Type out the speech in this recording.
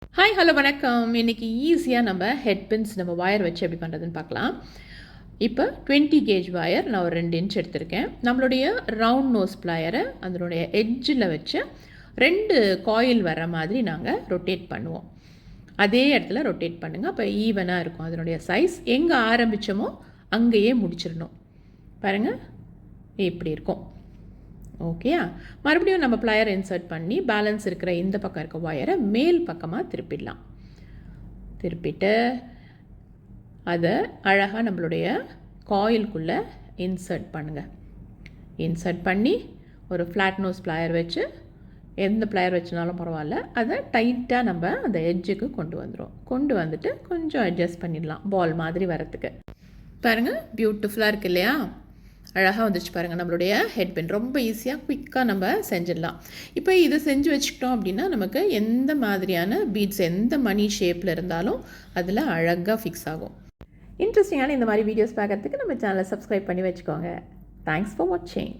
Hi hello வணக்கம். இன்றைக்கி ஈஸியாக நம்ம ஹெட்பின்ஸ் நம்ம ஒயர் வச்சு எப்படி பண்ணுறதுன்னு பார்க்கலாம். இப்போ 20 கேஜ் ஒயர் நான் ஒரு 2 இன்ச் எடுத்திருக்கேன். நம்மளுடைய ரவுண்ட் நோஸ் ப்ளையரை அதனுடைய எட்ஜில் வச்சு 2 காயில் வர மாதிரி நாங்கள் ரொட்டேட் பண்ணுவோம். அதே இடத்துல ரொட்டேட் பண்ணுங்கள். அப்போ ஈவனாக இருக்கும். அதனுடைய சைஸ் எங்கே ஆரம்பித்தோமோ அங்கேயே முடிச்சிடணும். பாருங்கள், இப்படி இருக்கும். ஓகேயா? மறுபடியும் நம்ம ப்ளையர் இன்சர்ட் பண்ணி பேலன்ஸ் இருக்கிற இந்த பக்கம் இருக்க ஒயரை மேல் பக்கமாக திருப்பிடலாம். திருப்பிட்டு அதை அழகாக நம்மளுடைய காயிலுக்குள்ளே இன்சர்ட் பண்ணுங்கள். இன்சர்ட் பண்ணி ஒரு ஃப்ளாட் நோஸ் ப்ளையர் வச்சு, எந்த ப்ளையர் வச்சுனாலும் பரவாயில்ல, அதை டைட்டாக நம்ம அந்த எட்ஜுக்கு கொண்டு வந்துட்டு கொஞ்சம் அட்ஜஸ்ட் பண்ணிடலாம் பால் மாதிரி வரத்துக்கு. பாருங்கள், பியூட்டிஃபுல்லாக இருக்குது இல்லையா? அழகாக வந்துச்சு பாருங்கள். நம்மளுடைய ஹெட்பின் ரொம்ப ஈஸியாக குயிக்காக நம்ம செஞ்சிடலாம். இப்போ இதை செஞ்சு வச்சுக்கிட்டோம் அப்படின்னா நமக்கு எந்த மாதிரியான பீட்ஸ் எந்த மணி ஷேப்பில் இருந்தாலும் அதில் அழகாக ஃபிக்ஸ் ஆகும். இன்ட்ரெஸ்டிங்கான இந்த மாதிரி வீடியோஸ் பார்க்குறதுக்கு நம்ம சேனலை சப்ஸ்கிரைப் பண்ணி வச்சுக்கோங்க. தேங்க்ஸ் ஃபார் வாட்சிங்.